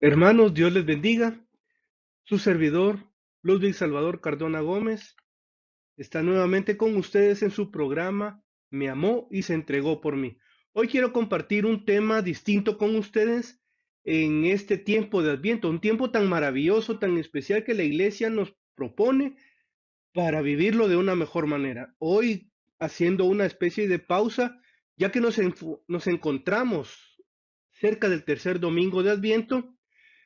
Hermanos, Dios les bendiga. Su servidor, Ludwig Salvador Cardona Gómez, está nuevamente con ustedes en su programa Me amó y se entregó por mí. Hoy quiero compartir un tema distinto con ustedes en este tiempo de Adviento, un tiempo tan maravilloso, tan especial que la iglesia nos propone para vivirlo de una mejor manera. Hoy, haciendo una especie de pausa, ya que nos encontramos cerca del tercer domingo de Adviento,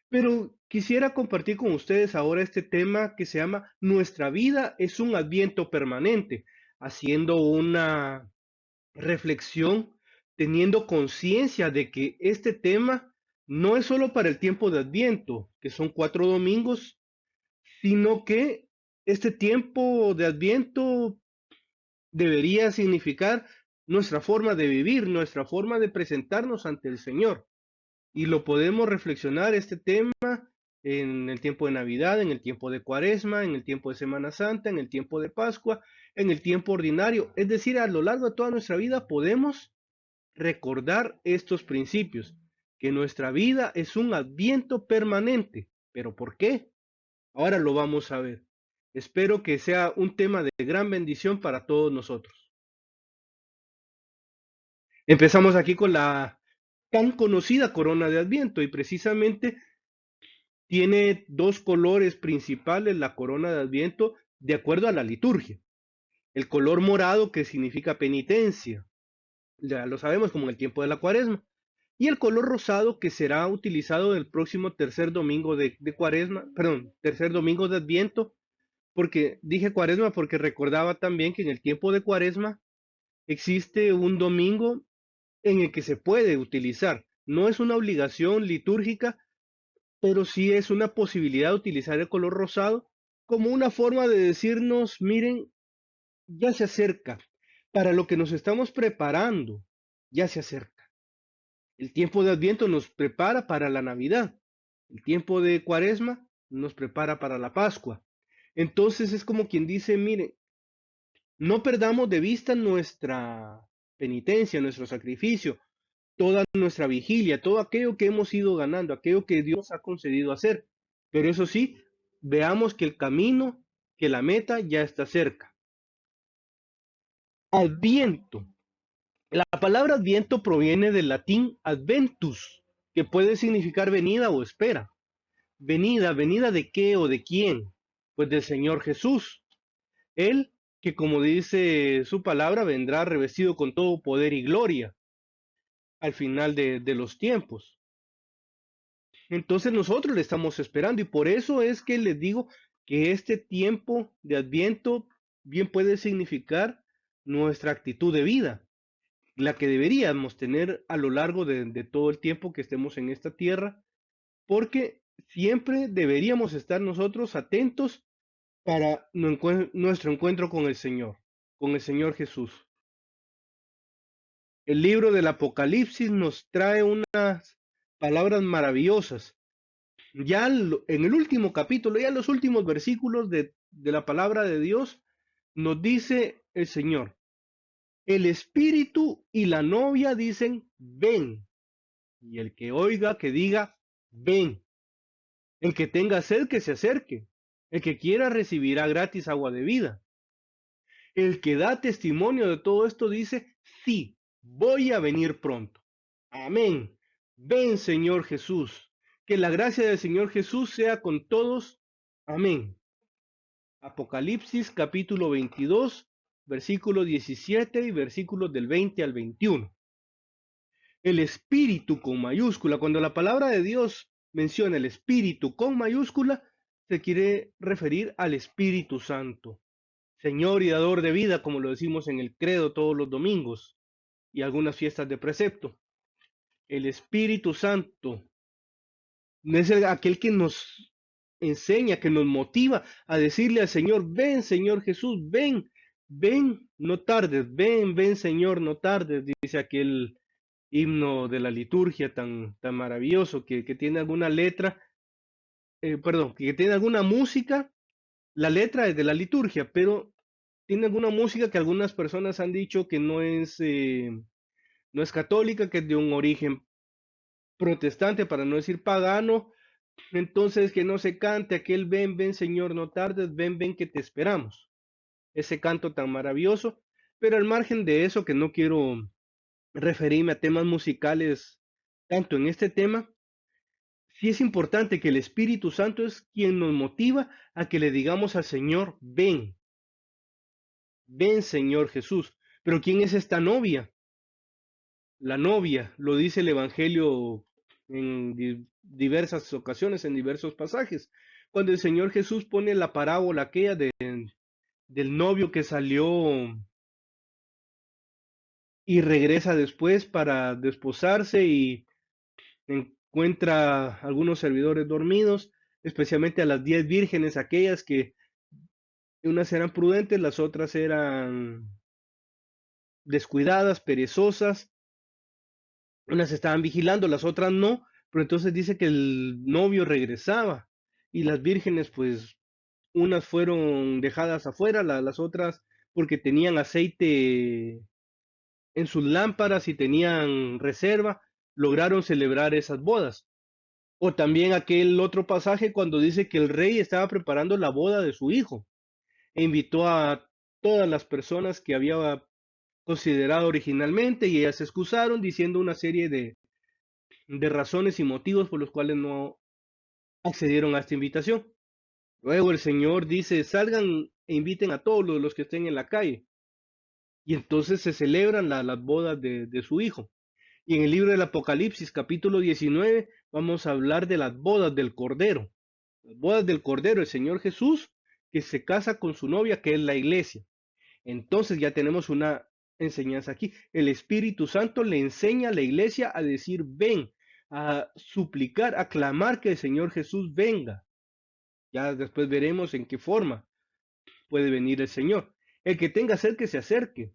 pero quisiera compartir con ustedes ahora este tema que se llama Nuestra vida es un adviento permanente, haciendo una reflexión, teniendo conciencia de que este tema no es solo para el tiempo de adviento, que son 4 domingos, sino que este tiempo de adviento debería significar nuestra forma de vivir, nuestra forma de presentarnos ante el Señor. Y lo podemos reflexionar este tema en el tiempo de Navidad, en el tiempo de Cuaresma, en el tiempo de Semana Santa, en el tiempo de Pascua, en el tiempo ordinario. Es decir, a lo largo de toda nuestra vida podemos recordar estos principios, que nuestra vida es un adviento permanente. ¿Pero por qué? Ahora lo vamos a ver. Espero que sea un tema de gran bendición para todos nosotros. Empezamos aquí con la tan conocida corona de Adviento y precisamente tiene dos colores principales la corona de Adviento de acuerdo a la liturgia. El color morado que significa penitencia, ya lo sabemos como en el tiempo de la Cuaresma, y el color rosado que será utilizado el próximo tercer domingo de Cuaresma, perdón, tercer domingo de Adviento, porque dije Cuaresma porque recordaba también que en el tiempo de Cuaresma existe un domingo en el que se puede utilizar. No es una obligación litúrgica, pero sí es una posibilidad de utilizar el color rosado como una forma de decirnos, miren, ya se acerca, para lo que nos estamos preparando, ya se acerca. El tiempo de Adviento nos prepara para la Navidad, el tiempo de Cuaresma nos prepara para la Pascua. Entonces es como quien dice, miren, no perdamos de vista nuestra penitencia, nuestro sacrificio, toda nuestra vigilia, todo aquello que hemos ido ganando, aquello que Dios ha concedido hacer. Pero eso sí, veamos que el camino, que la meta ya está cerca. Adviento. La palabra adviento proviene del latín adventus, que puede significar venida o espera. Venida, venida de qué o de quién? Pues del Señor Jesús. Él que como dice su palabra vendrá revestido con todo poder y gloria al final de los tiempos. Entonces nosotros le estamos esperando y por eso es que les digo que este tiempo de Adviento bien puede significar nuestra actitud de vida, la que deberíamos tener a lo largo de todo el tiempo que estemos en esta tierra, porque siempre deberíamos estar nosotros atentos para nuestro encuentro con el Señor Jesús. El libro del Apocalipsis nos trae unas palabras maravillosas. Ya en el último capítulo, ya en los últimos versículos de la palabra de Dios, nos dice el Señor, el Espíritu y la novia dicen, ven, y el que oiga, que diga, ven, el que tenga sed, que se acerque, el que quiera recibirá gratis agua de vida. El que da testimonio de todo esto dice, sí, voy a venir pronto. Amén. Ven, Señor Jesús. Que la gracia del Señor Jesús sea con todos. Amén. Apocalipsis capítulo 22, versículo 17 y versículos del 20 al 21. El Espíritu con mayúscula, cuando la palabra de Dios menciona el Espíritu con mayúscula, se quiere referir al Espíritu Santo, Señor y dador de vida, como lo decimos en el credo todos los domingos y algunas fiestas de precepto. El Espíritu Santo es aquel que nos enseña, que nos motiva a decirle al Señor, ven Señor Jesús, ven, ven, no tardes, ven, ven Señor, no tardes, dice aquel himno de la liturgia tan maravilloso que tiene alguna letra, perdón, que tiene alguna música, la letra es de la liturgia, pero tiene alguna música que algunas personas han dicho que no es católica, que es de un origen protestante, para no decir pagano, Entonces que no se cante aquel ven, ven Señor, no tardes, ven, ven que te esperamos. Ese canto tan maravilloso, pero al margen de eso, que no quiero referirme a temas musicales tanto en este tema, sí es importante que el Espíritu Santo es quien nos motiva a que le digamos al Señor, ven, ven Señor Jesús. Pero ¿quién es esta novia? La novia, lo dice el Evangelio en diversas ocasiones, en diversos pasajes. Cuando el Señor Jesús pone la parábola aquella del novio que salió y regresa después para desposarse y encuentra algunos servidores dormidos, especialmente a las 10 vírgenes, aquellas que unas eran prudentes, las otras eran descuidadas, perezosas, unas estaban vigilando, las otras no, pero entonces dice que el novio regresaba y las vírgenes pues unas fueron dejadas afuera, las otras porque tenían aceite en sus lámparas y tenían reserva, lograron celebrar esas bodas. O también aquel otro pasaje cuando dice que el rey estaba preparando la boda de su hijo e invitó a todas las personas que había considerado originalmente y ellas se excusaron diciendo una serie de razones y motivos por los cuales no accedieron a esta invitación. Luego el Señor dice, salgan e inviten a todos los que estén en la calle. Y entonces se celebran las bodas de su hijo. Y en el libro del Apocalipsis, capítulo 19, vamos a hablar de las bodas del Cordero. Las bodas del Cordero, el Señor Jesús, que se casa con su novia, que es la iglesia. Entonces ya tenemos una enseñanza aquí. El Espíritu Santo le enseña a la iglesia a decir, ven, a suplicar, a clamar que el Señor Jesús venga. Ya después veremos en qué forma puede venir el Señor. El que tenga sed, que se acerque.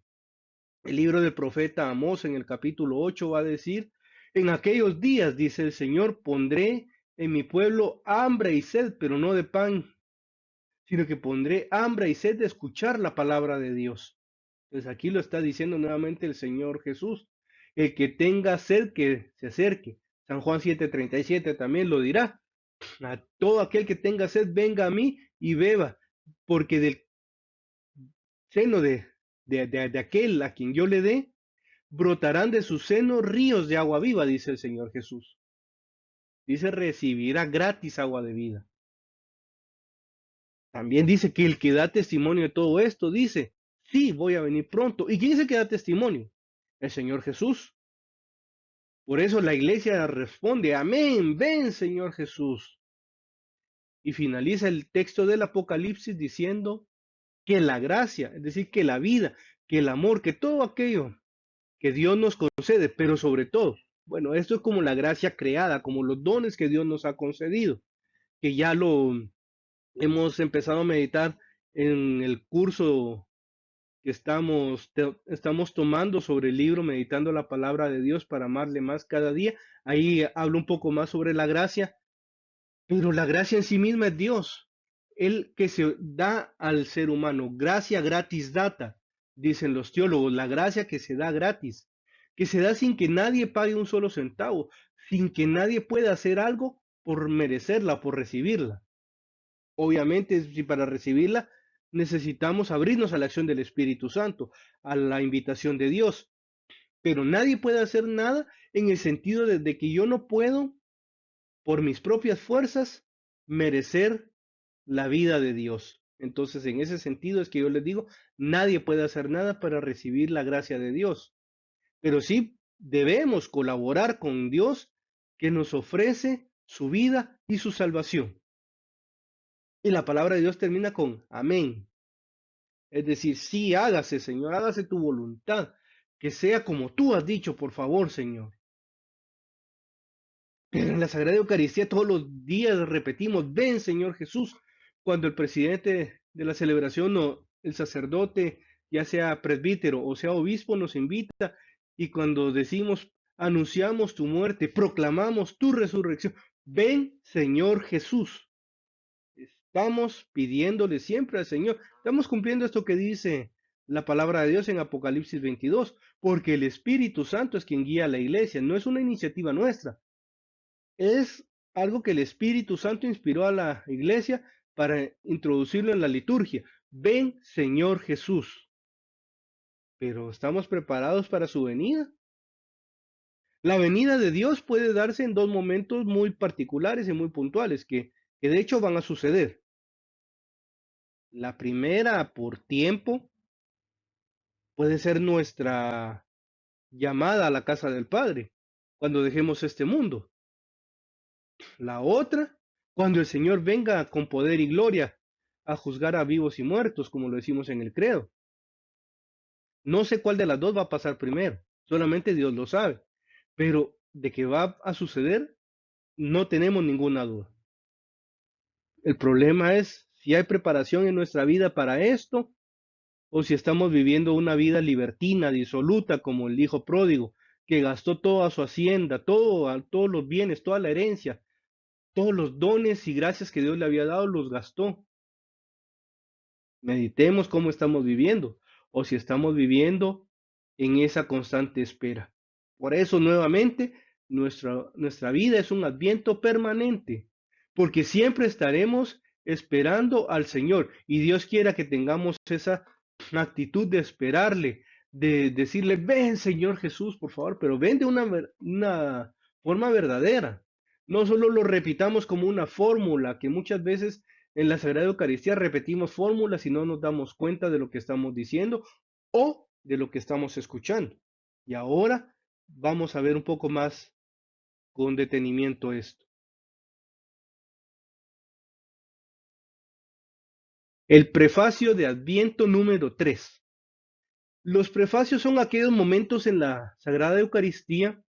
El libro del profeta Amós en el capítulo 8 va a decir, en aquellos días, dice el Señor, pondré en mi pueblo hambre y sed, pero no de pan, sino que pondré hambre y sed de escuchar la palabra de Dios. Pues aquí lo está diciendo nuevamente el Señor Jesús. El que tenga sed, que se acerque. San Juan 7:37 también lo dirá. A todo aquel que tenga sed, venga a mí y beba, porque del seno de aquel a quien yo le dé, brotarán de su seno ríos de agua viva, dice el Señor Jesús. Dice, recibirá gratis agua de vida. También dice que el que da testimonio de todo esto, dice, sí, voy a venir pronto. ¿Y quién es el que da testimonio? El Señor Jesús. Por eso la iglesia responde, amén, ven Señor Jesús. Y finaliza el texto del Apocalipsis diciendo que la gracia, es decir, que la vida, que el amor, que todo aquello que Dios nos concede, pero sobre todo, bueno, esto es como la gracia creada, como los dones que Dios nos ha concedido, que ya lo hemos empezado a meditar en el curso que estamos tomando sobre el libro Meditando la Palabra de Dios para amarle más cada día. Ahí hablo un poco más sobre la gracia, pero la gracia en sí misma es Dios, el que se da al ser humano, gracia gratis data, dicen los teólogos, la gracia que se da gratis, que se da sin que nadie pague un solo centavo, sin que nadie pueda hacer algo por merecerla, por recibirla. Obviamente, si para recibirla necesitamos abrirnos a la acción del Espíritu Santo, a la invitación de Dios, pero nadie puede hacer nada en el sentido de que yo no puedo, por mis propias fuerzas, merecer la vida de Dios. Entonces, en ese sentido es que yo les digo, nadie puede hacer nada para recibir la gracia de Dios, pero sí debemos colaborar con Dios que nos ofrece su vida y su salvación. Y la palabra de Dios termina con amén. Es decir, sí, hágase, Señor, hágase tu voluntad, que sea como tú has dicho, por favor, Señor. Pero en la Sagrada Eucaristía todos los días repetimos, ven, Señor Jesús. Cuando el presidente de la celebración o el sacerdote, ya sea presbítero o sea obispo, nos invita y cuando decimos, anunciamos tu muerte, proclamamos tu resurrección, ven, Señor Jesús. Estamos pidiéndole siempre al Señor. Estamos cumpliendo esto que dice la palabra de Dios en Apocalipsis 22, porque el Espíritu Santo es quien guía a la iglesia, no es una iniciativa nuestra, es algo que el Espíritu Santo inspiró a la iglesia para introducirlo en la liturgia. Ven, Señor Jesús. Pero ¿estamos preparados para su venida? La venida de Dios puede darse en dos momentos muy particulares y muy puntuales, que de hecho van a suceder. La primera, por tiempo, puede ser nuestra llamada a la casa del Padre, cuando dejemos este mundo. La otra, cuando el Señor venga con poder y gloria a juzgar a vivos y muertos, como lo decimos en el credo. No sé cuál de las dos va a pasar primero, solamente Dios lo sabe, pero de que va a suceder, no tenemos ninguna duda. El problema es si hay preparación en nuestra vida para esto o si estamos viviendo una vida libertina, disoluta, como el hijo pródigo, que gastó toda su hacienda, todos los bienes, toda la herencia, todos los dones y gracias que Dios le había dado, los gastó. Meditemos cómo estamos viviendo o si estamos viviendo en esa constante espera. Por eso, nuevamente, nuestra vida es un adviento permanente, porque siempre estaremos esperando al Señor y Dios quiera que tengamos esa actitud de esperarle, de decirle, ven Señor Jesús, por favor, pero ven de una forma verdadera. No solo lo repitamos como una fórmula que muchas veces en la Sagrada Eucaristía repetimos fórmulas y no nos damos cuenta de lo que estamos diciendo o de lo que estamos escuchando. Y ahora vamos a ver un poco más con detenimiento esto. El prefacio de Adviento número 3. Los prefacios son aquellos momentos en la Sagrada Eucaristía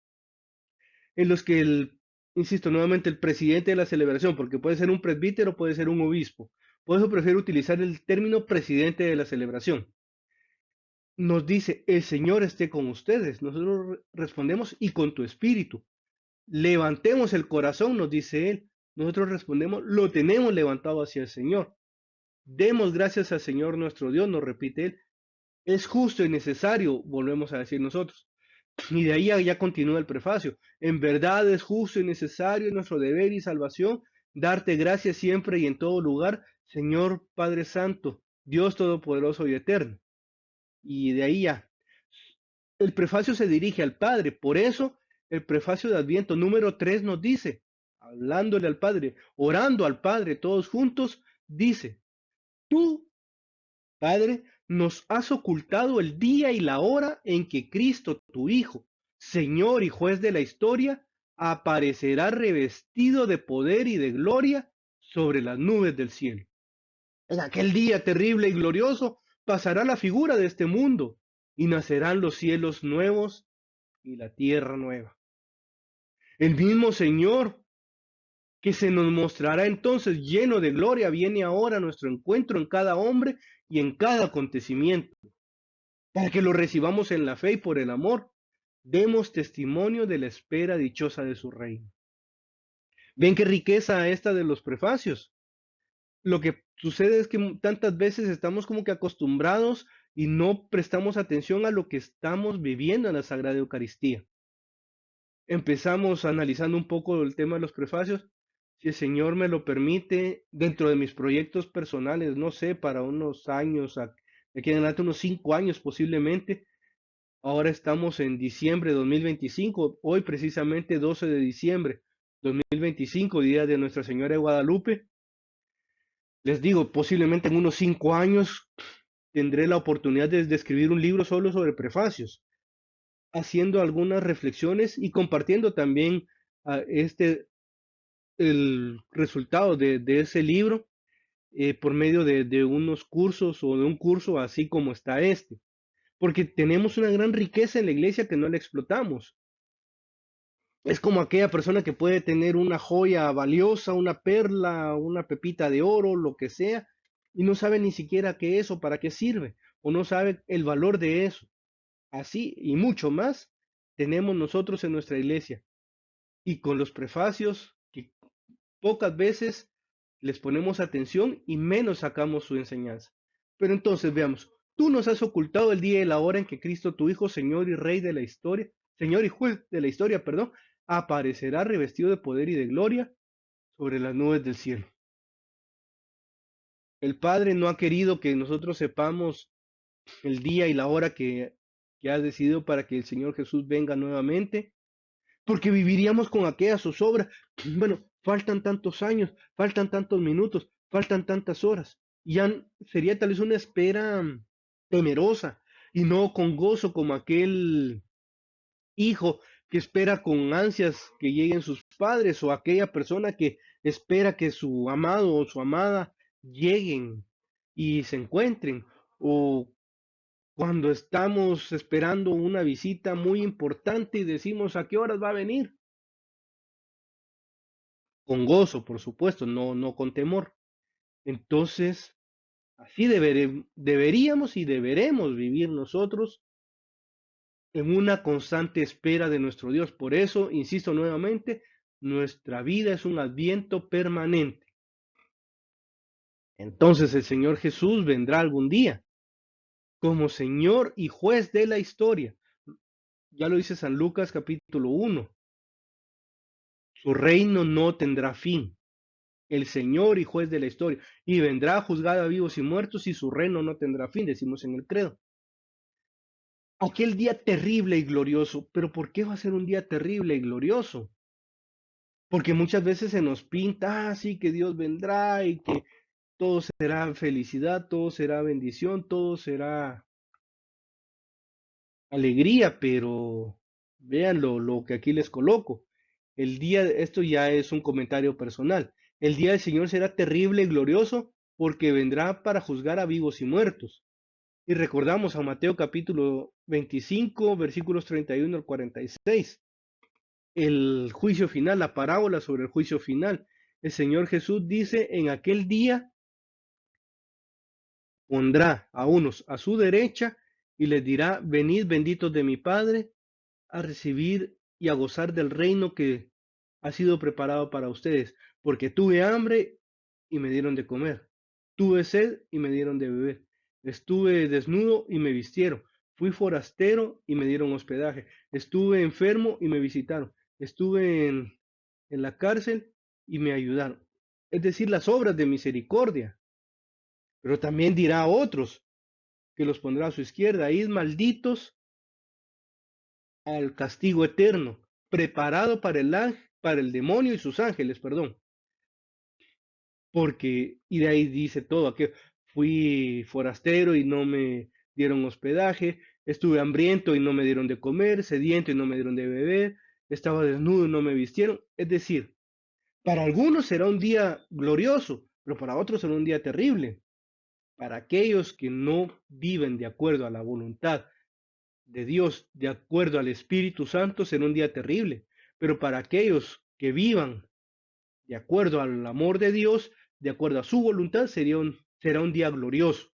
en los que insisto nuevamente, el presidente de la celebración, porque puede ser un presbítero, puede ser un obispo, por eso prefiero utilizar el término presidente de la celebración. Nos dice, el Señor esté con ustedes. Nosotros respondemos, y con tu espíritu. Levantemos el corazón, nos dice Él. Nosotros respondemos, lo tenemos levantado hacia el Señor. Demos gracias al Señor nuestro Dios, nos repite Él. Es justo y necesario, volvemos a decir nosotros. Y de ahí ya continúa el prefacio. En verdad es justo y necesario nuestro deber y salvación darte gracias siempre y en todo lugar, Señor Padre Santo, Dios Todopoderoso y Eterno. Y de ahí ya. El prefacio se dirige al Padre, por eso el prefacio de Adviento número 3 nos dice, hablándole al Padre, orando al Padre todos juntos, dice, tú, Padre, nos has ocultado el día y la hora en que Cristo, tu Hijo, Señor y Juez de la historia, aparecerá revestido de poder y de gloria sobre las nubes del cielo. En aquel día terrible y glorioso pasará la figura de este mundo y nacerán los cielos nuevos y la tierra nueva. El mismo Señor que se nos mostrará entonces lleno de gloria viene ahora a nuestro encuentro en cada hombre y en cada acontecimiento, para que lo recibamos en la fe y por el amor, demos testimonio de la espera dichosa de su reino. ¿Ven qué riqueza esta de los prefacios? Lo que sucede es que tantas veces estamos como que acostumbrados y no prestamos atención a lo que estamos viviendo en la Sagrada Eucaristía. Empezamos analizando un poco el tema de los prefacios. Si el Señor me lo permite, dentro de mis proyectos personales, no sé, para unos años, aquí en adelante unos 5 años posiblemente. Ahora estamos en diciembre de 2025, hoy precisamente 12 de diciembre 2025, día de Nuestra Señora de Guadalupe. Les digo, posiblemente en unos 5 años tendré la oportunidad de escribir un libro solo sobre prefacios, haciendo algunas reflexiones y compartiendo también el resultado de ese libro por medio de unos cursos o de un curso así como está este, porque tenemos una gran riqueza en la iglesia que no la explotamos. Es como aquella persona que puede tener una joya valiosa, una perla, una pepita de oro, lo que sea, y no sabe ni siquiera qué es o para qué sirve, o no sabe el valor de eso. Así y mucho más tenemos nosotros en nuestra iglesia. Y con los prefacios, que pocas veces les ponemos atención y menos sacamos su enseñanza. Pero entonces veamos, tú nos has ocultado el día y la hora en que Cristo, tu Hijo, Señor y Rey de la historia, Señor y Juez de la historia, perdón, aparecerá revestido de poder y de gloria sobre las nubes del cielo. El Padre no ha querido que nosotros sepamos el día y la hora que ha decidido para que el Señor Jesús venga nuevamente, porque viviríamos con aquella zozobra. Bueno, faltan tantos años, faltan tantos minutos, faltan tantas horas. Y ya sería tal vez una espera temerosa y no con gozo como aquel hijo que espera con ansias que lleguen sus padres o aquella persona que espera que su amado o su amada lleguen y se encuentren o cuando estamos esperando una visita muy importante y decimos a qué horas va a venir, con gozo, por supuesto, no con temor. Entonces, así deberíamos y deberemos vivir nosotros en una constante espera de nuestro Dios. Por eso, insisto nuevamente, nuestra vida es un adviento permanente. Entonces el Señor Jesús vendrá algún día como Señor y juez de la historia. Ya lo dice San Lucas capítulo 1. Su reino no tendrá fin. El Señor y juez de la historia. Y vendrá a juzgar a vivos y muertos y su reino no tendrá fin, decimos en el credo. Aquel día terrible y glorioso. Pero ¿por qué va a ser un día terrible y glorioso? Porque muchas veces se nos pinta, sí, que Dios vendrá y que todo será felicidad, todo será bendición, todo será alegría, pero vean lo que aquí les coloco. Esto ya es un comentario personal. El día del Señor será terrible y glorioso porque vendrá para juzgar a vivos y muertos. Y recordamos a Mateo capítulo 25, versículos 31 al 46. El juicio final, la parábola sobre el juicio final. El Señor Jesús dice, en aquel día pondrá a unos a su derecha y les dirá, venid benditos de mi Padre a recibir y a gozar del reino que ha sido preparado para ustedes, porque tuve hambre y me dieron de comer, tuve sed y me dieron de beber, estuve desnudo y me vistieron, fui forastero y me dieron hospedaje, estuve enfermo y me visitaron, estuve en la cárcel y me ayudaron. Es decir, las obras de misericordia, pero también dirá a otros que los pondrá a su izquierda, id malditos al castigo eterno, preparado para el demonio y sus ángeles, perdón. Porque, y de ahí dice todo, que fui forastero y no me dieron hospedaje, estuve hambriento y no me dieron de comer, sediento y no me dieron de beber, estaba desnudo y no me vistieron. Es decir, para algunos será un día glorioso, pero para otros será un día terrible. Para aquellos que no viven de acuerdo a la voluntad de Dios, de acuerdo al Espíritu Santo, será un día terrible. Pero para aquellos que vivan de acuerdo al amor de Dios, de acuerdo a su voluntad, será un día glorioso.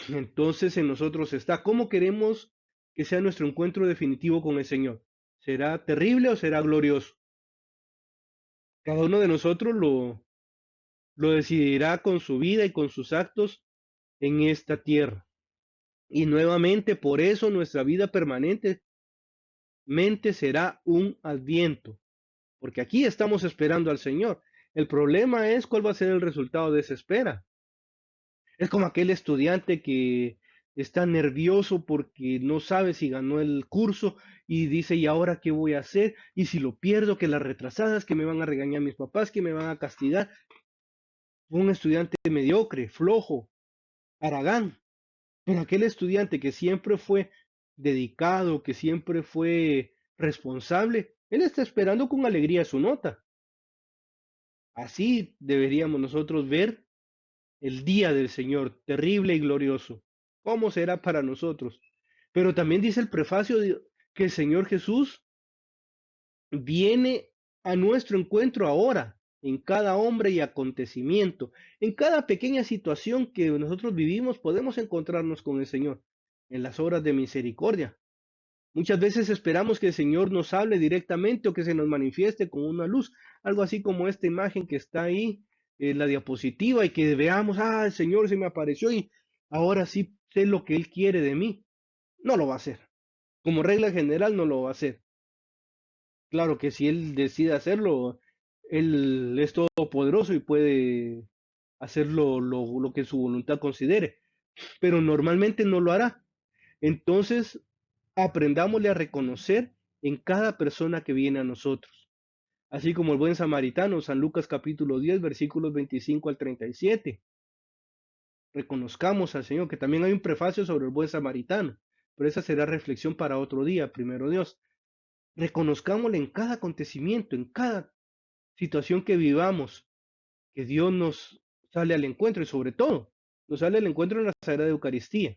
Entonces en nosotros está cómo queremos que sea nuestro encuentro definitivo con el Señor. ¿Será terrible o será glorioso? Cada uno de nosotros lo decidirá con su vida y con sus actos en esta tierra. Y nuevamente, por eso nuestra vida permanentemente será un adviento, porque aquí estamos esperando al Señor. El problema es cuál va a ser el resultado de esa espera. Es como aquel estudiante que está nervioso porque no sabe si ganó el curso y dice, ¿y ahora qué voy a hacer? Y si lo pierdo, que las retrasadas, que me van a regañar mis papás, que me van a castigar. Fue un estudiante mediocre, flojo, haragán. Pero aquel estudiante que siempre fue dedicado, que siempre fue responsable, él está esperando con alegría su nota. Así deberíamos nosotros ver el día del Señor, terrible y glorioso. ¿Cómo será para nosotros? Pero también dice el prefacio que el Señor Jesús viene a nuestro encuentro ahora, en cada hombre y acontecimiento, en cada pequeña situación que nosotros vivimos, podemos encontrarnos con el Señor, en las obras de misericordia. Muchas veces esperamos que el Señor nos hable directamente o que se nos manifieste con una luz, algo así como esta imagen que está ahí en la diapositiva y que veamos, el Señor se me apareció y ahora sí sé lo que Él quiere de mí. No lo va a hacer. Como regla general no lo va a hacer. Claro que si Él decide hacerlo, Él es todopoderoso y puede hacer lo que su voluntad considere, pero normalmente no lo hará. Entonces, aprendámosle a reconocer en cada persona que viene a nosotros. Así como el buen samaritano, San Lucas capítulo 10, versículos 25 al 37. Reconozcamos al Señor, que también hay un prefacio sobre el buen samaritano, pero esa será reflexión para otro día, primero Dios. Reconozcámosle en cada acontecimiento, en cada situación que vivamos, que Dios nos sale al encuentro y sobre todo nos sale al encuentro en la Sagrada Eucaristía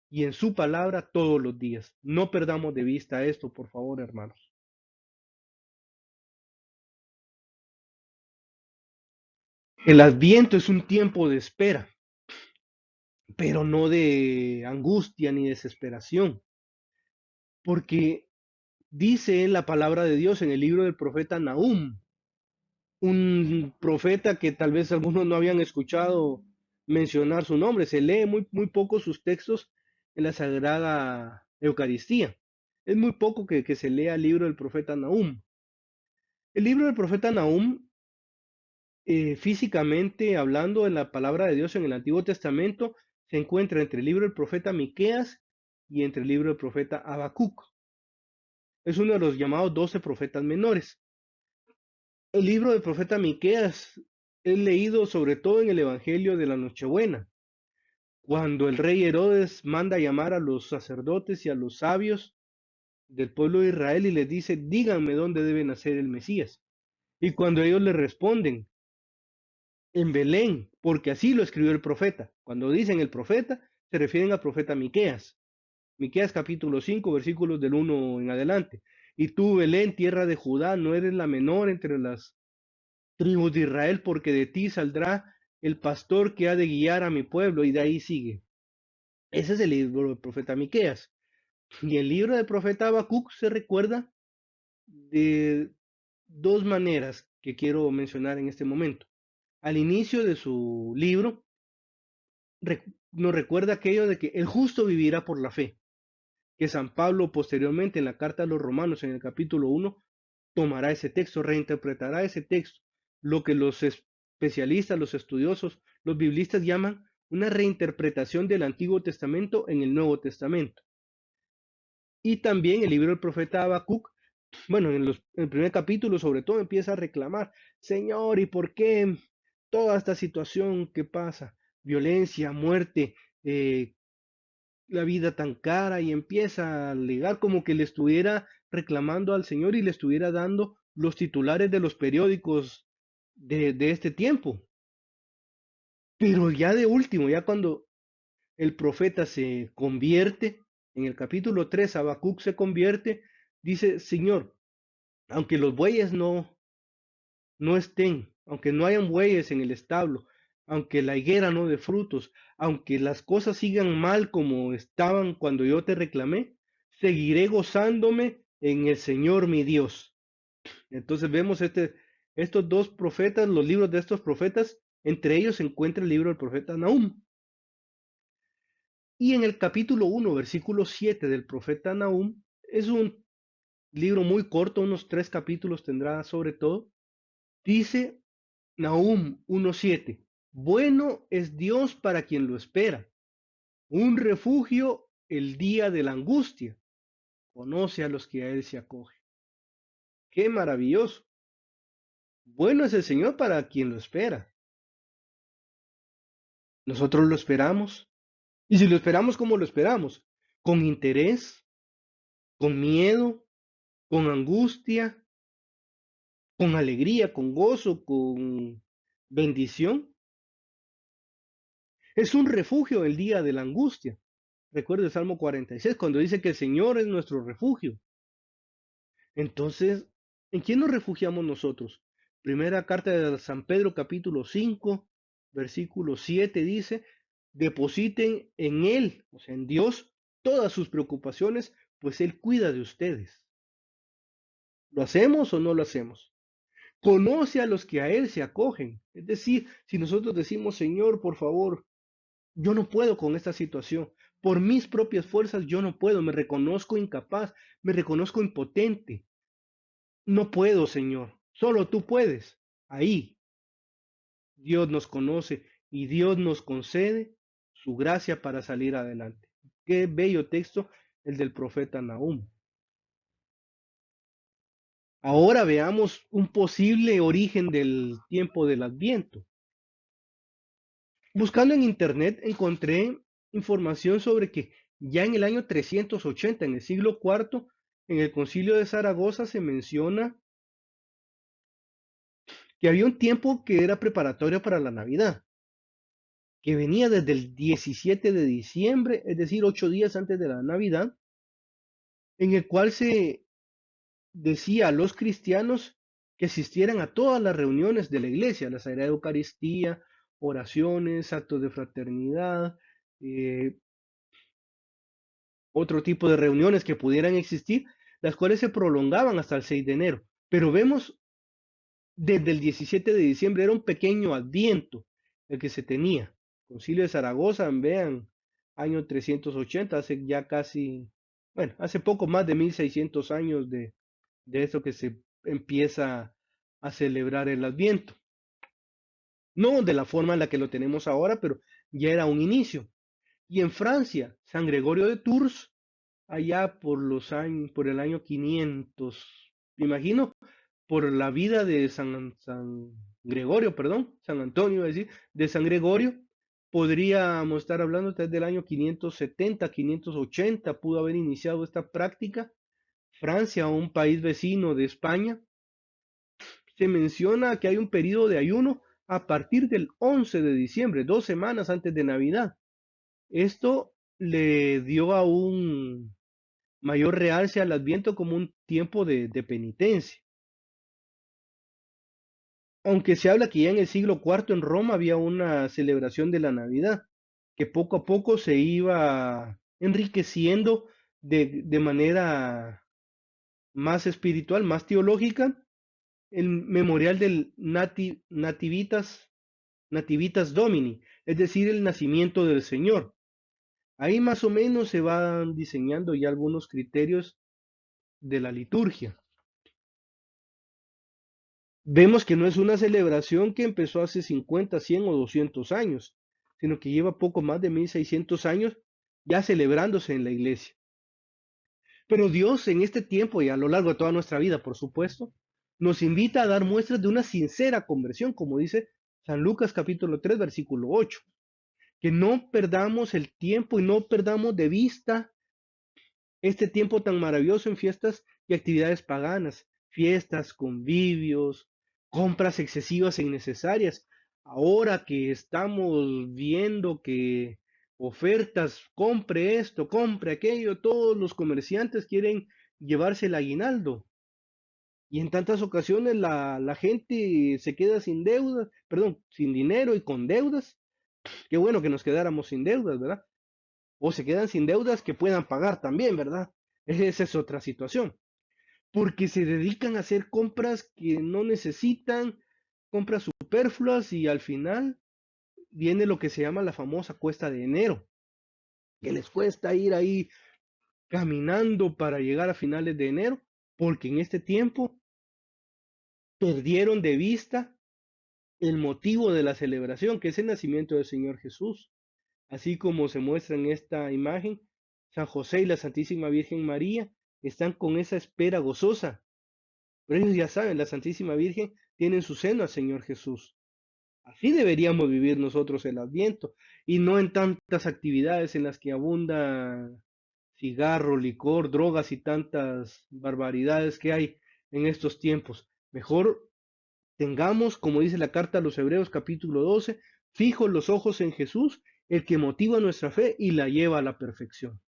y en su palabra todos los días. No perdamos de vista esto, por favor, hermanos. El Adviento es un tiempo de espera, pero no de angustia ni desesperación, porque dice en la palabra de Dios en el libro del profeta Nahum, un profeta que tal vez algunos no habían escuchado mencionar su nombre, se lee muy poco sus textos en la Sagrada Eucaristía. Es muy poco que se lea el libro del profeta Nahum. El libro del profeta Nahum, físicamente hablando en la palabra de Dios en el Antiguo Testamento, se encuentra entre el libro del profeta Miqueas y entre el libro del profeta Habacuc. Es uno de los llamados 12 profetas menores. El libro del profeta Miqueas es leído sobre todo en el Evangelio de la Nochebuena, cuando el rey Herodes manda llamar a los sacerdotes y a los sabios del pueblo de Israel y les dice, díganme dónde debe nacer el Mesías. Y cuando ellos le responden, en Belén, porque así lo escribió el profeta. Cuando dicen el profeta, se refieren al profeta Miqueas. Miqueas capítulo 5, versículos del 1 en adelante. Y tú, Belén, tierra de Judá, no eres la menor entre las tribus de Israel, porque de ti saldrá el pastor que ha de guiar a mi pueblo, y de ahí sigue. Ese es el libro del profeta Miqueas. Y el libro del profeta Habacuc se recuerda de dos maneras que quiero mencionar en este momento. Al inicio de su libro, nos recuerda aquello de que el justo vivirá por la fe, que San Pablo posteriormente en la carta a los Romanos, en el capítulo 1, tomará ese texto, reinterpretará ese texto, lo que los especialistas, los estudiosos, los biblistas llaman una reinterpretación del Antiguo Testamento en el Nuevo Testamento. Y también el libro del profeta Habacuc, bueno, en el primer capítulo sobre todo empieza a reclamar, Señor, ¿y por qué toda esta situación que pasa? Violencia, muerte, la vida tan cara, y empieza a alegar como que le estuviera reclamando al Señor y le estuviera dando los titulares de los periódicos de este tiempo. Pero ya de último, ya cuando el profeta se convierte, en el capítulo 3 Habacuc se convierte, dice, Señor, aunque los bueyes no estén, aunque no hayan bueyes en el establo, aunque la higuera no dé frutos, aunque las cosas sigan mal como estaban cuando yo te reclamé, seguiré gozándome en el Señor mi Dios. Entonces vemos estos dos profetas, los libros de estos profetas, entre ellos se encuentra el libro del profeta Nahum. Y en el capítulo 1, versículo 7 del profeta Nahum, es un libro muy corto, unos 3 capítulos tendrá sobre todo, dice Nahum 1:7, bueno es Dios para quien lo espera, un refugio el día de la angustia, conoce a los que a él se acogen. Qué maravilloso. Bueno es el Señor para quien lo espera. Nosotros lo esperamos. Y si lo esperamos, ¿cómo lo esperamos? Con interés, con miedo, con angustia, con alegría, con gozo, con bendición. Es un refugio el día de la angustia. Recuerda el Salmo 46, cuando dice que el Señor es nuestro refugio. Entonces, ¿en quién nos refugiamos nosotros? Primera carta de San Pedro, capítulo 5, versículo 7 dice, depositen en Él, o sea, en Dios, todas sus preocupaciones, pues Él cuida de ustedes. ¿Lo hacemos o no lo hacemos? Conoce a los que a Él se acogen. Es decir, si nosotros decimos, Señor, por favor, yo no puedo con esta situación. Por mis propias fuerzas yo no puedo. Me reconozco incapaz, me reconozco impotente. No puedo, Señor. Solo tú puedes. Ahí Dios nos conoce y Dios nos concede su gracia para salir adelante. Qué bello texto el del profeta Nahum. Ahora veamos un posible origen del tiempo del Adviento. Buscando en internet encontré información sobre que ya en el año 380, en el siglo IV, en el Concilio de Zaragoza se menciona que había un tiempo que era preparatorio para la Navidad, que venía desde el 17 de diciembre, es decir, 8 días antes de la Navidad, en el cual se decía a los cristianos que asistieran a todas las reuniones de la iglesia, la Sagrada Eucaristía, oraciones, actos de fraternidad, eh, otro tipo de reuniones que pudieran existir, las cuales se prolongaban hasta el 6 de enero. Pero vemos desde el 17 de diciembre, era un pequeño adviento el que se tenía. Concilio de Zaragoza, vean, año 380, hace ya casi, bueno, hace poco más de 1600 años de eso que se empieza a celebrar el adviento. No de la forma en la que lo tenemos ahora, pero ya era un inicio. Y en Francia, San Gregorio de Tours, allá por los años, por el año 500, me imagino, por la vida de San Gregorio, perdón, San Antonio, es decir, de San Gregorio, podríamos estar hablando desde el año 570, 580, pudo haber iniciado esta práctica. Francia, un país vecino de España, se menciona que hay un periodo de ayuno a partir del 11 de diciembre, 2 semanas antes de Navidad. Esto le dio a un mayor realce al Adviento como un tiempo de penitencia. Aunque se habla que ya en el siglo IV en Roma había una celebración de la Navidad, que poco a poco se iba enriqueciendo de manera más espiritual, más teológica, el memorial del Nativitas Domini, es decir, el nacimiento del Señor. Ahí más o menos se van diseñando ya algunos criterios de la liturgia. Vemos que no es una celebración que empezó hace 50, 100 o 200 años, sino que lleva poco más de 1600 años ya celebrándose en la iglesia. Pero Dios en este tiempo y a lo largo de toda nuestra vida, por supuesto, nos invita a dar muestras de una sincera conversión, como dice San Lucas capítulo 3, versículo 8, que no perdamos el tiempo y no perdamos de vista este tiempo tan maravilloso en fiestas y actividades paganas, fiestas, convivios, compras excesivas e innecesarias. Ahora que estamos viendo que ofertas, compre esto, compre aquello, todos los comerciantes quieren llevarse el aguinaldo. Y en tantas ocasiones la gente se queda sin deudas, perdón, sin dinero y con deudas. Qué bueno que nos quedáramos sin deudas, ¿verdad? O se quedan sin deudas que puedan pagar también, ¿verdad? Esa es otra situación. Porque se dedican a hacer compras que no necesitan, compras superfluas y al final viene lo que se llama la famosa cuesta de enero, que les cuesta ir ahí caminando para llegar a finales de enero, porque en este tiempo perdieron de vista el motivo de la celebración, que es el nacimiento del Señor Jesús. Así como se muestra en esta imagen, San José y la Santísima Virgen María están con esa espera gozosa. Pero ellos ya saben, la Santísima Virgen tiene en su seno al Señor Jesús. Así deberíamos vivir nosotros el Adviento y no en tantas actividades en las que abunda cigarro, licor, drogas y tantas barbaridades que hay en estos tiempos. Mejor tengamos, como dice la carta a los Hebreos capítulo 12, fijos los ojos en Jesús, el que motiva nuestra fe y la lleva a la perfección.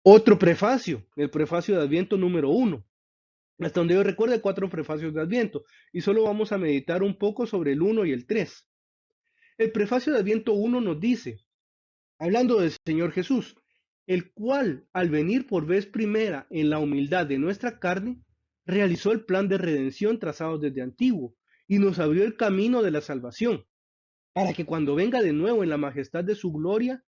Otro prefacio, el prefacio de Adviento número 1. Hasta donde yo recuerde, 4 prefacios de Adviento, y solo vamos a meditar un poco sobre el 1 y el 3. El prefacio de Adviento 1 nos dice, hablando del Señor Jesús, el cual, al venir por vez primera en la humildad de nuestra carne, realizó el plan de redención trazado desde antiguo, y nos abrió el camino de la salvación, para que cuando venga de nuevo en la majestad de su gloria,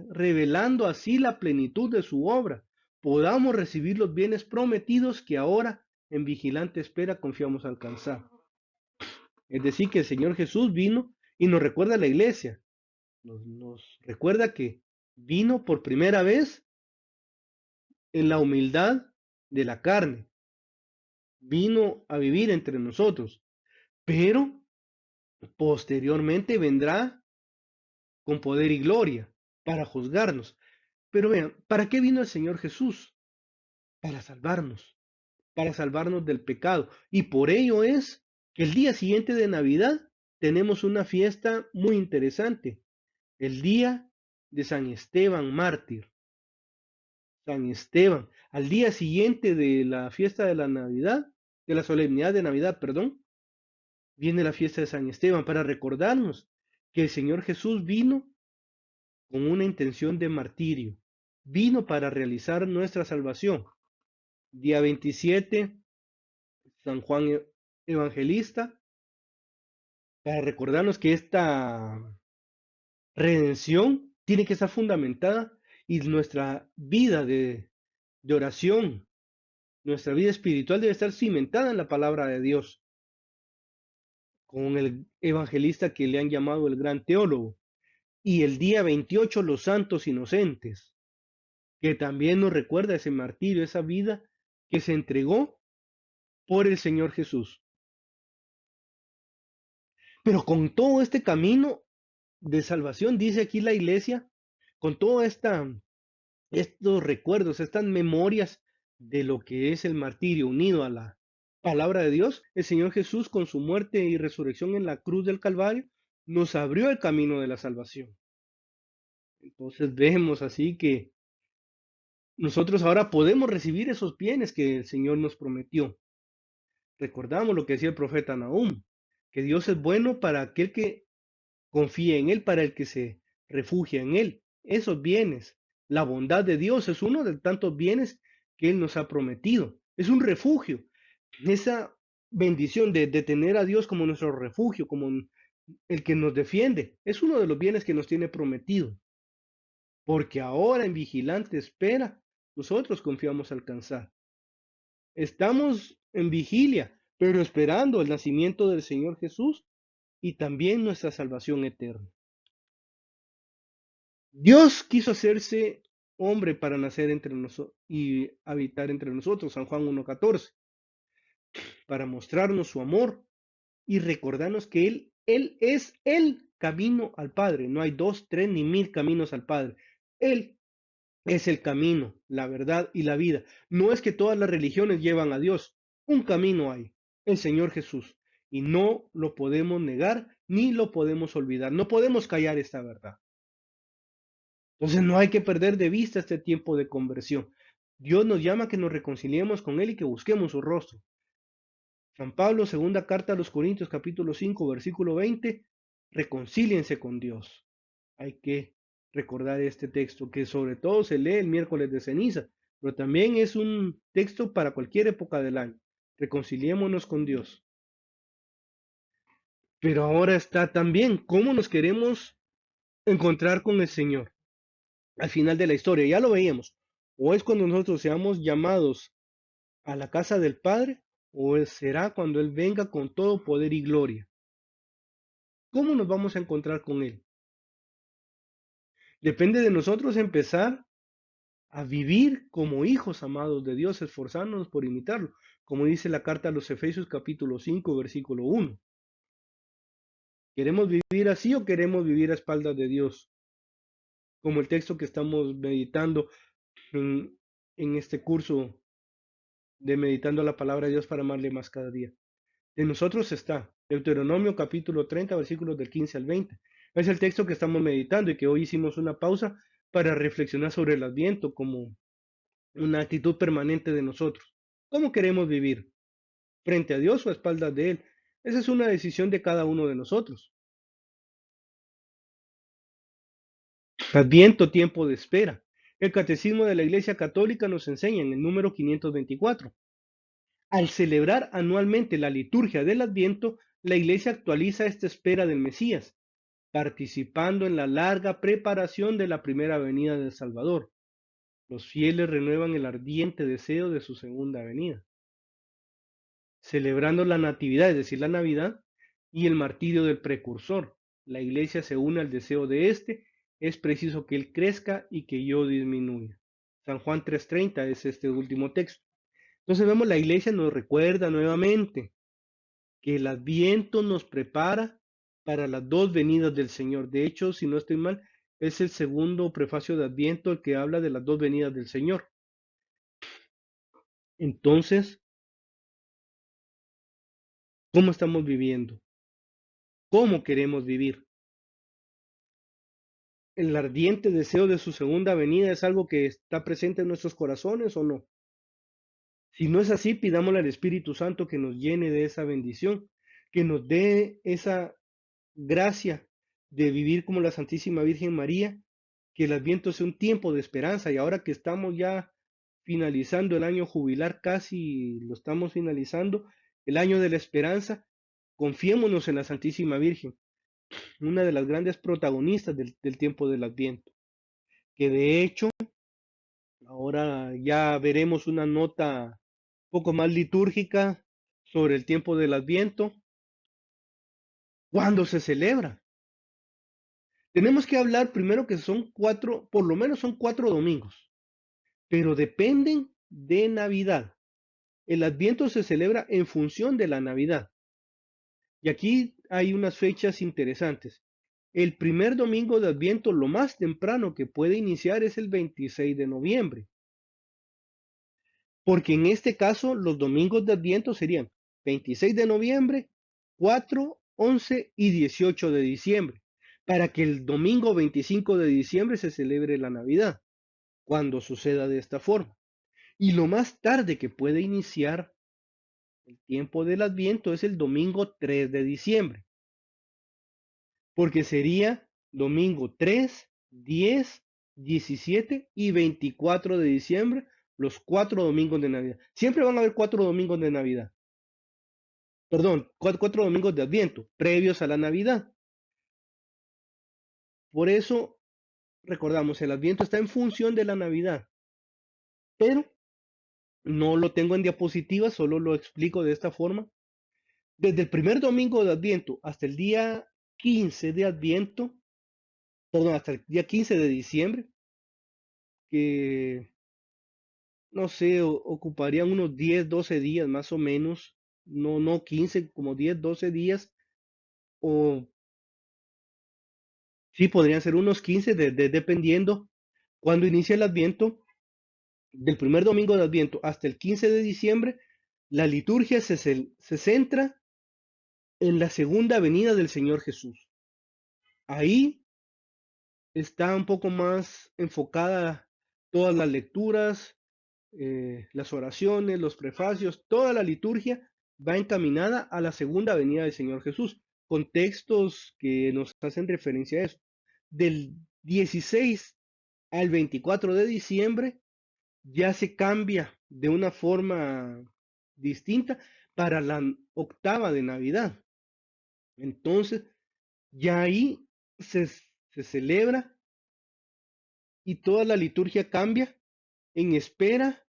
revelando así la plenitud de su obra, podamos recibir los bienes prometidos que ahora en vigilante espera confiamos alcanzar. Es decir, que el Señor Jesús vino y nos recuerda a la iglesia, nos recuerda que vino por primera vez en la humildad de la carne, vino a vivir entre nosotros, pero posteriormente vendrá con poder y gloria para juzgarnos. Pero vean, ¿para qué vino el Señor Jesús? Para para salvarnos del pecado. Y por ello es que el día siguiente de Navidad tenemos una fiesta muy interesante, el día de San Esteban mártir. San Esteban, al día siguiente de la fiesta de la Navidad, de la solemnidad de Navidad, perdón, viene la fiesta de San Esteban para recordarnos que el Señor Jesús vino con una intención de martirio, vino para realizar nuestra salvación. Día 27, San Juan Evangelista, para recordarnos que esta redención tiene que estar fundamentada y nuestra vida de oración, nuestra vida espiritual debe estar cimentada en la palabra de Dios, con el evangelista que le han llamado el gran teólogo. Y el día 28, los santos inocentes, que también nos recuerda ese martirio, esa vida que se entregó por el Señor Jesús. Pero con todo este camino de salvación, dice aquí la iglesia, con todos estos recuerdos, estas memorias de lo que es el martirio unido a la palabra de Dios, el Señor Jesús con su muerte y resurrección en la cruz del Calvario nos abrió el camino de la salvación. Entonces vemos así que nosotros ahora podemos recibir esos bienes que el Señor nos prometió. Recordamos lo que decía el profeta Nahum, que Dios es bueno para aquel que confía en Él, para el que se refugia en Él. Esos bienes, la bondad de Dios es uno de tantos bienes que Él nos ha prometido. Es un refugio. Esa bendición de tener a Dios como nuestro refugio, como el que nos defiende, es uno de los bienes que nos tiene prometido. Porque ahora en vigilante espera, nosotros confiamos alcanzar. Estamos en vigilia, pero esperando el nacimiento del Señor Jesús y también nuestra salvación eterna. Dios quiso hacerse hombre para nacer entre nosotros y habitar entre nosotros, San Juan 1:14, para mostrarnos su amor y recordarnos que Él es el camino al Padre. No hay dos, tres ni mil caminos al Padre. Él es el camino, la verdad y la vida. No es que todas las religiones llevan a Dios. Un camino hay, el Señor Jesús. Y no lo podemos negar ni lo podemos olvidar. No podemos callar esta verdad. Entonces no hay que perder de vista este tiempo de conversión. Dios nos llama a que nos reconciliemos con Él y que busquemos su rostro. San Pablo, segunda carta a los Corintios, capítulo 5, versículo 20, reconcíliense con Dios. Hay que recordar este texto, que sobre todo se lee el miércoles de ceniza, pero también es un texto para cualquier época del año. Reconciliémonos con Dios. Pero ahora está también cómo nos queremos encontrar con el Señor al final de la historia. Ya lo veíamos. O es cuando nosotros seamos llamados a la casa del Padre, o será cuando Él venga con todo poder y gloria. ¿Cómo nos vamos a encontrar con Él? Depende de nosotros empezar a vivir como hijos amados de Dios, esforzándonos por imitarlo, como dice la carta a los Efesios capítulo 5, versículo 1. ¿Queremos vivir así o queremos vivir a espaldas de Dios? Como el texto que estamos meditando en, en este curso de meditando la palabra de Dios para amarle más cada día. De nosotros está Deuteronomio capítulo 30, versículos del 15 al 20. Es el texto que estamos meditando y que hoy hicimos una pausa para reflexionar sobre el Adviento como una actitud permanente de nosotros. ¿Cómo queremos vivir? ¿Frente a Dios o a espaldas de Él? Esa es una decisión de cada uno de nosotros. Adviento, tiempo de espera. El Catecismo de la Iglesia Católica nos enseña en el número 524. Al celebrar anualmente la liturgia del Adviento, la Iglesia actualiza esta espera del Mesías, participando en la larga preparación de la primera venida del Salvador. Los fieles renuevan el ardiente deseo de su segunda venida, celebrando la natividad, es decir, la Navidad, y el martirio del precursor. La iglesia se une al deseo de éste, es preciso que él crezca y que yo disminuya. San Juan 3:30 es este último texto. Entonces vemos la iglesia nos recuerda nuevamente que el Adviento nos prepara para las dos venidas del Señor. De hecho, si no estoy mal, es el segundo prefacio de Adviento el que habla de las dos venidas del Señor. Entonces, ¿cómo estamos viviendo? ¿Cómo queremos vivir? ¿El ardiente deseo de su segunda venida es algo que está presente en nuestros corazones o no? Si no es así, pidámosle al Espíritu Santo que nos llene de esa bendición, que nos dé esa gracia de vivir como la Santísima Virgen María, que el Adviento sea un tiempo de esperanza y ahora que estamos ya finalizando el año jubilar, casi lo estamos finalizando, el año de la esperanza, confiémonos en la Santísima Virgen, una de las grandes protagonistas del tiempo del Adviento, que de hecho ahora ya veremos una nota un poco más litúrgica sobre el tiempo del Adviento, cuándo se celebra. Tenemos que hablar primero que son cuatro, por lo menos son 4 domingos, pero dependen de Navidad. El Adviento se celebra en función de la Navidad. Y aquí hay unas fechas interesantes. El primer domingo de Adviento, lo más temprano que puede iniciar es el 26 de noviembre, porque en este caso los domingos de Adviento serían 26 de noviembre, 4, 11 y 18 de diciembre, para que el domingo 25 de diciembre se celebre la Navidad, cuando suceda de esta forma. Y lo más tarde que puede iniciar el tiempo del Adviento es el domingo 3 de diciembre, porque sería domingo 3, 10, 17 y 24 de diciembre, los 4 domingos de Navidad. Siempre van a haber 4 domingos de Navidad, perdón, 4 domingos de Adviento, previos a la Navidad. Por eso, recordamos, el Adviento está en función de la Navidad, pero no lo tengo en diapositiva, solo lo explico de esta forma. Desde el primer domingo de Adviento hasta el día 15 de Adviento, perdón, hasta el día 15 de diciembre, que no sé, ocuparían unos 10, 12 días más o menos, no 15, como 10, 12 días, o sí, podrían ser unos 15, dependiendo cuando inicia el Adviento, del primer domingo de Adviento hasta el 15 de diciembre, la liturgia se centra en la segunda venida del Señor Jesús. Ahí está un poco más enfocada todas las lecturas, las oraciones, los prefacios, toda la liturgia va encaminada a la segunda venida del Señor Jesús, con textos que nos hacen referencia a eso. Del 16 al 24 de diciembre ya se cambia de una forma distinta para la octava de Navidad. Entonces, ya ahí se celebra y toda la liturgia cambia en espera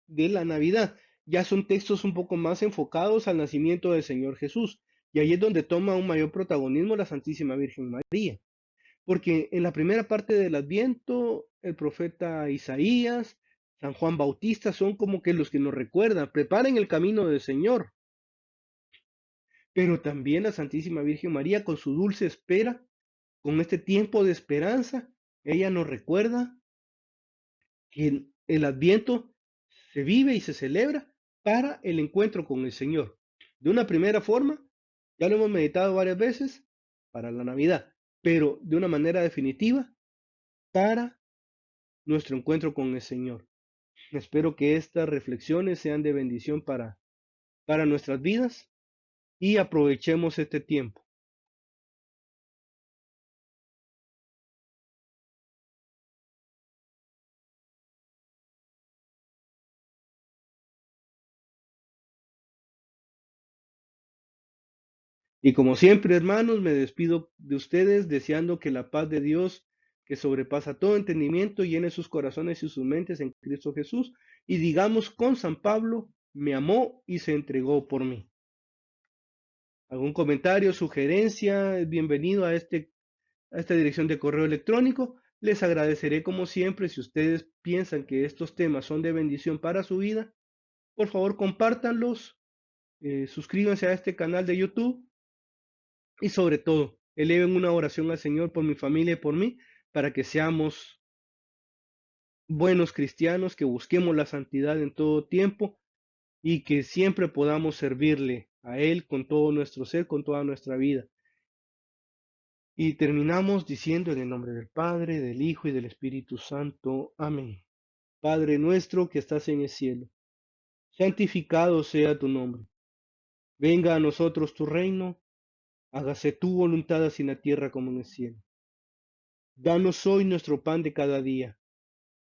de la Navidad. Ya son textos un poco más enfocados al nacimiento del Señor Jesús. Y ahí es donde toma un mayor protagonismo la Santísima Virgen María. Porque en la primera parte del Adviento, el profeta Isaías, San Juan Bautista son como que los que nos recuerdan, preparen el camino del Señor. Pero también la Santísima Virgen María, con su dulce espera, con este tiempo de esperanza, ella nos recuerda que el Adviento se vive y se celebra para el encuentro con el Señor. De una primera forma, ya lo hemos meditado varias veces, para la Navidad, pero de una manera definitiva, para nuestro encuentro con el Señor. Espero que estas reflexiones sean de bendición para nuestras vidas y aprovechemos este tiempo. Y como siempre, hermanos, me despido de ustedes deseando que la paz de Dios que sobrepasa todo entendimiento, llene sus corazones y sus mentes en Cristo Jesús, y digamos con San Pablo, me amó y se entregó por mí. ¿Algún comentario, sugerencia? Bienvenido a esta dirección de correo electrónico. Les agradeceré como siempre si ustedes piensan que estos temas son de bendición para su vida. Por favor, compártanlos, suscríbanse a este canal de YouTube y sobre todo, eleven una oración al Señor por mi familia y por mí, para que seamos buenos cristianos, que busquemos la santidad en todo tiempo y que siempre podamos servirle a Él con todo nuestro ser, con toda nuestra vida. Y terminamos diciendo en el nombre del Padre, del Hijo y del Espíritu Santo. Amén. Padre nuestro que estás en el cielo, santificado sea tu nombre. Venga a nosotros tu reino, hágase tu voluntad así en la tierra como en el cielo. Danos hoy nuestro pan de cada día.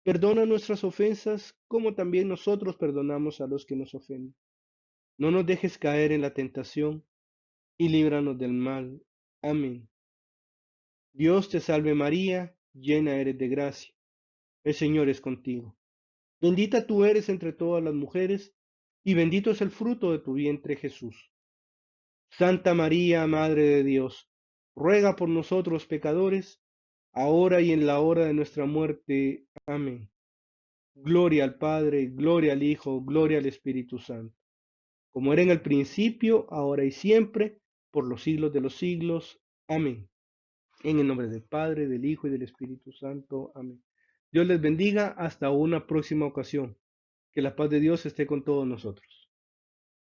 Perdona nuestras ofensas, como también nosotros perdonamos a los que nos ofenden. No nos dejes caer en la tentación, y líbranos del mal. Amén. Dios te salve María, llena eres de gracia. El Señor es contigo. Bendita tú eres entre todas las mujeres, y bendito es el fruto de tu vientre Jesús. Santa María, Madre de Dios, ruega por nosotros pecadores, ahora y en la hora de nuestra muerte. Amén. Gloria al Padre, gloria al Hijo, gloria al Espíritu Santo, como era en el principio, ahora y siempre, por los siglos de los siglos. Amén. En el nombre del Padre, del Hijo y del Espíritu Santo. Amén. Dios les bendiga hasta una próxima ocasión. Que la paz de Dios esté con todos nosotros.